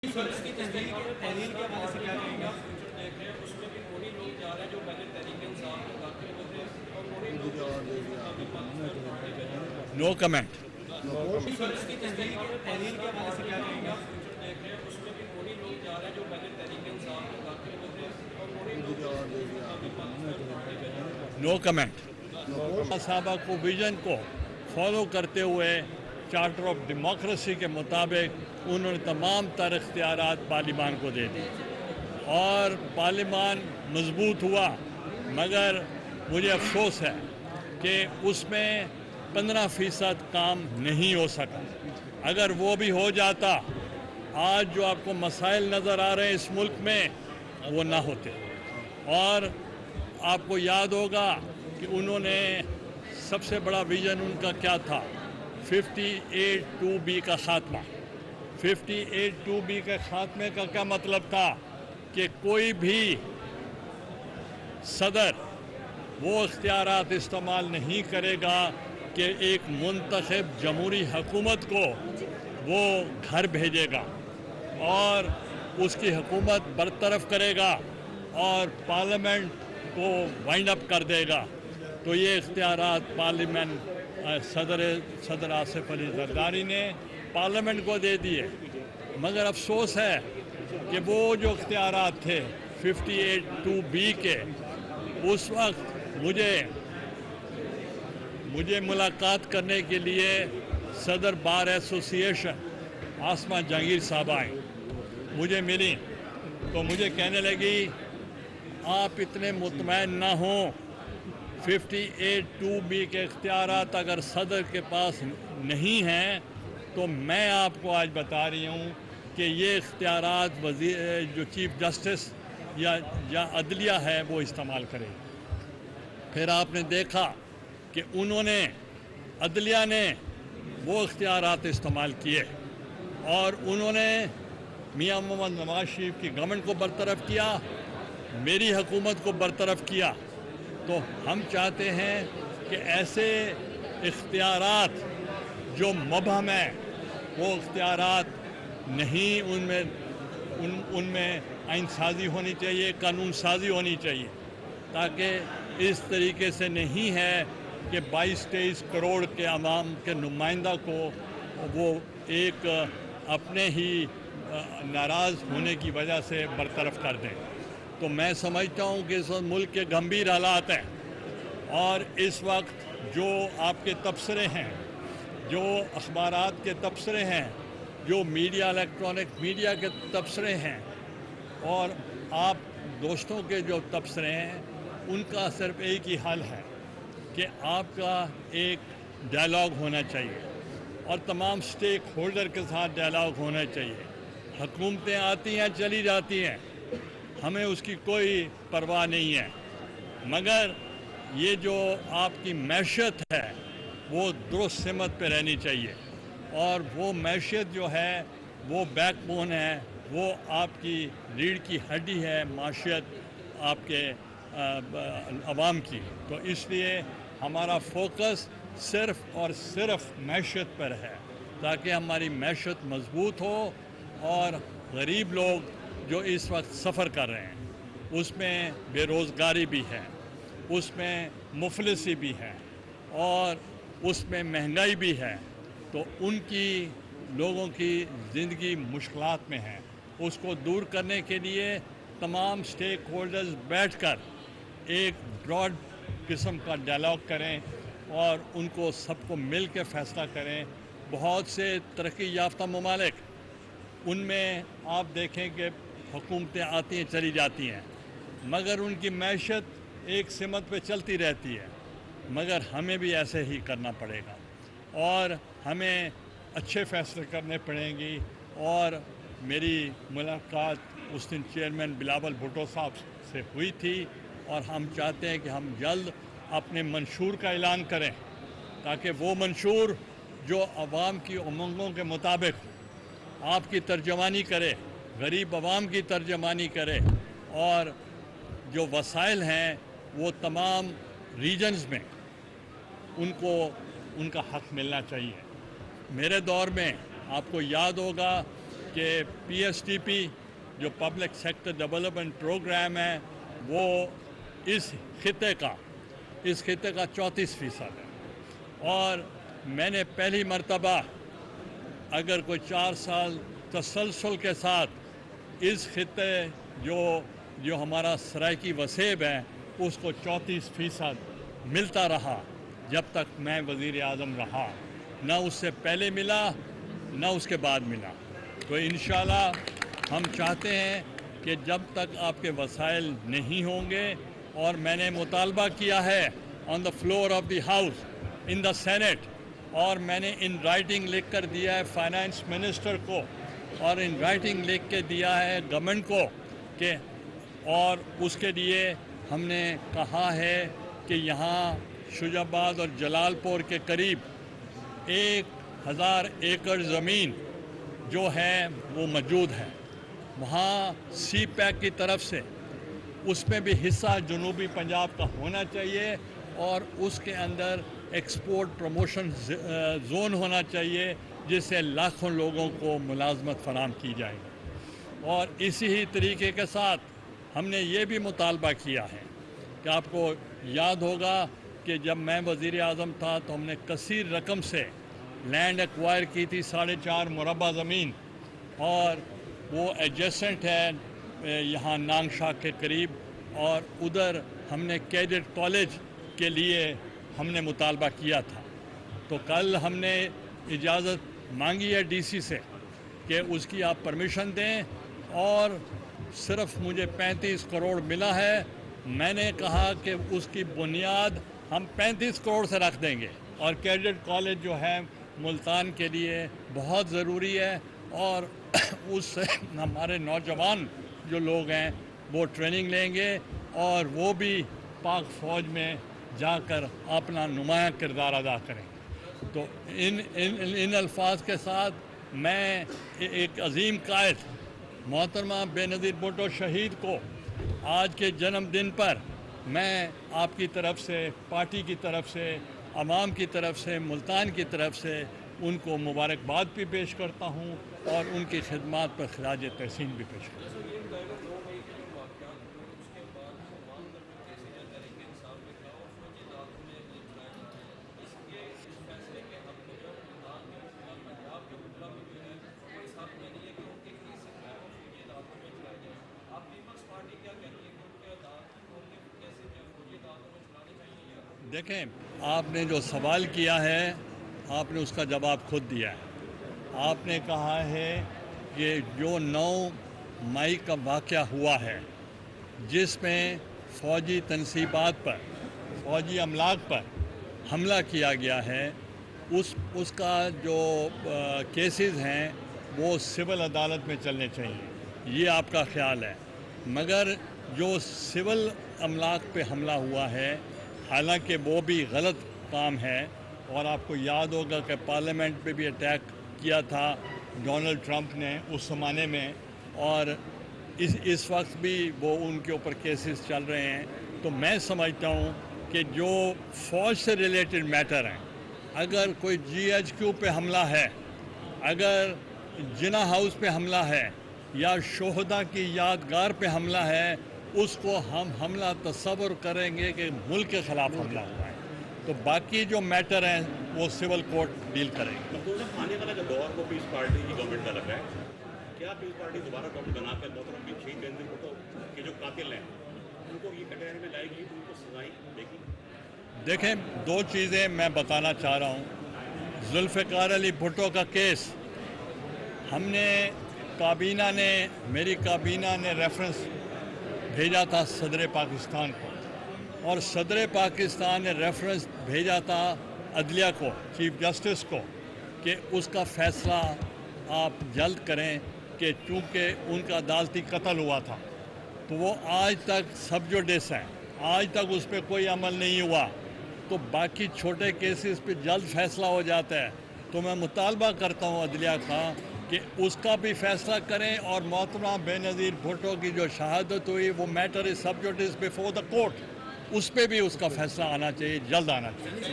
سر اس کی تحریر کے حوالے سے کیا کہیں گے آپ؟ دیکھ رہے ہیں اس میں بھی وہی لوگ جا رہے ہیں جو پہلے تحریک انصاف میں داخل ہوتے ہیں اور وہی لوگ نو کمنٹ. سر اس کی تحریر کے حوالے سے کیا کہیں گے آپ؟ دیکھ رہے ہیں اس میں بھی وہی لوگ جا رہے ہیں جو پہلے تحریک انصاف میں داخل ہوتے ہیں اور وہی لوگ نو کمنٹ. صحابہ کو ویژن کو فالو کرتے ہوئے چارٹر آف ڈیموکریسی کے مطابق انہوں نے تمام تر اختیارات پارلیمان کو دے دی اور پارلیمان مضبوط ہوا، مگر مجھے افسوس ہے کہ اس میں 15% کام نہیں ہو سکا. اگر وہ بھی ہو جاتا، آج جو آپ کو مسائل نظر آ رہے ہیں اس ملک میں وہ نہ ہوتے. اور آپ کو یاد ہوگا کہ انہوں نے سب سے بڑا ویژن ان کا کیا تھا؟ 58(2)B کا خاتمہ. 58(2)B کے خاتمے کا کیا مطلب تھا؟ کہ کوئی بھی صدر وہ اختیارات استعمال نہیں کرے گا کہ ایک منتخب جمہوری حکومت کو وہ گھر بھیجے گا اور اس کی حکومت برطرف کرے گا اور پارلیمنٹ کو وائنڈ اپ کر دے گا. تو یہ اختیارات پارلیمنٹ صدر آصف علی زرداری نے پارلیمنٹ کو دے دیے. مگر افسوس ہے کہ وہ جو اختیارات تھے 58(2)B کے، اس وقت مجھے ملاقات کرنے کے لیے صدر بار ایسوسی ایشن آسمہ جہانگیر صاحب آئیں، مجھے ملی تو مجھے کہنے لگی آپ اتنے مطمئن نہ ہوں، 58(2)B کے اختیارات اگر صدر کے پاس نہیں ہیں تو میں آپ کو آج بتا رہی ہوں کہ یہ اختیارات جو چیف جسٹس یا عدلیہ ہے وہ استعمال کرے. پھر آپ نے دیکھا کہ عدلیہ نے وہ اختیارات استعمال کیے اور انہوں نے میاں محمد نواز شریف کی گورنمنٹ کو برطرف کیا، میری حکومت کو برطرف کیا. تو ہم چاہتے ہیں کہ ایسے اختیارات جو مبہم ہیں وہ اختیارات نہیں، ان میں آئین سازی ہونی چاہیے، قانون سازی ہونی چاہیے، تاکہ اس طریقے سے نہیں ہے کہ 22-23 کروڑ کے عوام کے نمائندہ کو وہ ایک اپنے ہی ناراض ہونے کی وجہ سے برطرف کر دیں. تو میں سمجھتا ہوں کہ اس وقت ملک کے گمبھیر حالات ہیں اور اس وقت جو آپ کے تبصرے ہیں، جو اخبارات کے تبصرے ہیں، جو میڈیا الیکٹرانک میڈیا کے تبصرے ہیں اور آپ دوستوں کے جو تبصرے ہیں، ان کا صرف ایک ہی حل ہے کہ آپ کا ایک ڈائلاگ ہونا چاہیے اور تمام سٹیک ہولڈر کے ساتھ ڈائلاگ ہونا چاہیے. حکومتیں آتی ہیں چلی جاتی ہیں، ہمیں اس کی کوئی پرواہ نہیں ہے، مگر یہ جو آپ کی معیشت ہے وہ درست سمت پہ رہنی چاہیے اور وہ معیشت جو ہے وہ بیک بون ہے، وہ آپ کی ریڑھ کی ہڈی ہے معیشت آپ کے عوام کی. تو اس لیے ہمارا فوکس صرف اور صرف معیشت پر ہے تاکہ ہماری معیشت مضبوط ہو اور غریب لوگ جو اس وقت سفر کر رہے ہیں، اس میں بے روزگاری بھی ہے، اس میں مفلسی بھی ہے اور اس میں مہنگائی بھی ہے، تو ان کی لوگوں کی زندگی مشکلات میں ہے. اس کو دور کرنے کے لیے تمام سٹیک ہولڈرز بیٹھ کر ایک براڈ قسم کا ڈائلاگ کریں اور ان کو سب کو مل کے فیصلہ کریں. بہت سے ترقی یافتہ ممالک، ان میں آپ دیکھیں کہ حکومتیں آتی ہیں چلی جاتی ہیں مگر ان کی معیشت ایک سمت پہ چلتی رہتی ہے. مگر ہمیں بھی ایسے ہی کرنا پڑے گا اور ہمیں اچھے فیصلے کرنے پڑیں گی. اور میری ملاقات اس دن چیئرمین بلاول بھٹو صاحب سے ہوئی تھی اور ہم چاہتے ہیں کہ ہم جلد اپنے منشور کا اعلان کریں تاکہ وہ منشور جو عوام کی امنگوں کے مطابق آپ کی ترجمانی کرے، غریب عوام کی ترجمانی کرے اور جو وسائل ہیں وہ تمام ریجنز میں ان کو ان کا حق ملنا چاہیے. میرے دور میں آپ کو یاد ہوگا کہ PSTP جو پبلک سیکٹر ڈیولپمنٹ پروگرام ہے وہ اس خطے کا 34% ہے، اور میں نے پہلی مرتبہ اگر کوئی 4 سال تسلسل کے ساتھ اس خطے جو ہمارا سرائیکی وسیب ہے اس کو 34% ملتا رہا جب تک میں وزیر اعظم رہا، نہ اس سے پہلے ملا نہ اس کے بعد ملا۔ تو انشاءاللہ ہم چاہتے ہیں کہ جب تک آپ کے وسائل نہیں ہوں گے، اور میں نے مطالبہ کیا ہے on the floor of the house in the senate, اور میں نے ان رائٹنگ لکھ کر دیا ہے فائنانس منسٹر کو، اور ان رائٹنگ لکھ کے دیا ہے گورنمنٹ کو، کہ اور اس کے لیے ہم نے کہا ہے کہ یہاں شجاع آباد اور جلال پور کے قریب 1000 ایکڑ زمین جو ہے وہ موجود ہے، وہاں سی پیک کی طرف سے اس میں بھی حصہ جنوبی پنجاب کا ہونا چاہیے، اور اس کے اندر ایکسپورٹ پروموشن زون ہونا چاہیے جس سے لاکھوں لوگوں کو ملازمت فراہم کی جائے گی۔ اور اسی ہی طریقے کے ساتھ ہم نے یہ بھی مطالبہ کیا ہے کہ آپ کو یاد ہوگا کہ جب میں وزیر اعظم تھا تو ہم نے کثیر رقم سے لینڈ ایکوائر کی تھی 4.5 مربع زمین، اور وہ ایڈجسٹنٹ ہے یہاں نانگ شاہ کے قریب، اور ادھر ہم نے کیڈٹ کالج کے لیے ہم نے مطالبہ کیا تھا۔ تو کل ہم نے اجازت مانگی ہے ڈی سی سے کہ اس کی آپ پرمیشن دیں، اور صرف مجھے 35 کروڑ ملا ہے۔ میں نے کہا کہ اس کی بنیاد ہم 35 کروڑ سے رکھ دیں گے، اور کیڈٹ کالج جو ہے ملتان کے لیے بہت ضروری ہے، اور اس سے ہمارے نوجوان جو لوگ ہیں وہ ٹریننگ لیں گے، اور وہ بھی پاک فوج میں جا کر اپنا نمایاں کردار ادا کریں گے۔ تو ان الفاظ کے ساتھ میں ایک عظیم قائد محترمہ بے نظیر بھٹو شہید کو آج کے جنم دن پر میں آپ کی طرف سے، پارٹی کی طرف سے، عوام کی طرف سے، ملتان کی طرف سے ان کو مبارکباد بھی پیش کرتا ہوں، اور ان کی خدمات پر خراج تحسین بھی پیش کرتا ہوں۔ دیکھیں، آپ نے جو سوال کیا ہے آپ نے اس کا جواب خود دیا ہے۔ آپ نے کہا ہے کہ جو 9 مئی کا واقعہ ہوا ہے جس میں فوجی تنصیبات پر، فوجی املاک پر حملہ کیا گیا ہے، اس کا جو کیسز ہیں وہ سول عدالت میں چلنے چاہیے، یہ آپ کا خیال ہے۔ مگر جو سول املاک پہ حملہ ہوا ہے، حالانکہ وہ بھی غلط کام ہے، اور آپ کو یاد ہوگا کہ پارلیمنٹ پہ بھی اٹیک کیا تھا ڈونلڈ ٹرمپ نے اس زمانے میں، اور اس وقت بھی وہ ان کے اوپر کیسز چل رہے ہیں۔ تو میں سمجھتا ہوں کہ جو فوج سے ریلیٹڈ میٹر ہیں، اگر کوئی GHQ پہ حملہ ہے، اگر جنا ہاؤس پہ حملہ ہے، یا شہداء کی یادگار پہ حملہ ہے، اس کو ہم حملہ تصور کریں گے کہ ملک کے خلاف حملہ ہوا ہے۔ تو باقی جو میٹر ہیں وہ سول کورٹ ڈیل کریں گے۔ آنے والا جو دور وہ پیس پارٹی کی گورنمنٹ کا لگ رہا ہے، کیا پیس پارٹی دوبارہ گورنمنٹ بنا کر محترم شہید بے نظیر بھٹو کے جو قاتل ہیں ان کو یہ کٹہرے میں لائے گی، ان کو سزائیں دے گی؟ دیکھیں، 2 چیزیں میں بتانا چاہ رہا ہوں۔ ذوالفقار علی بھٹو کا کیس ہم نے میری کابینہ نے ریفرنس بھیجا تھا صدر پاکستان کو، اور صدر پاکستان نے ریفرنس بھیجا تھا عدلیہ کو، چیف جسٹس کو، کہ اس کا فیصلہ آپ جلد کریں، کہ چونکہ ان کا عدالتی قتل ہوا تھا، تو وہ آج تک سب جوڈس ہیں، آج تک اس پہ کوئی عمل نہیں ہوا۔ تو باقی چھوٹے کیسز پہ جلد فیصلہ ہو جاتا ہے، تو میں مطالبہ کرتا ہوں عدلیہ کا کہ اس کا بھی فیصلہ کریں، اور محترمہ بے نظیر بھٹو کی جو شہادت ہوئی وہ matter is sub judice before the court, اس پہ بھی اس کا فیصلہ آنا چاہیے، جلد آنا چاہیے۔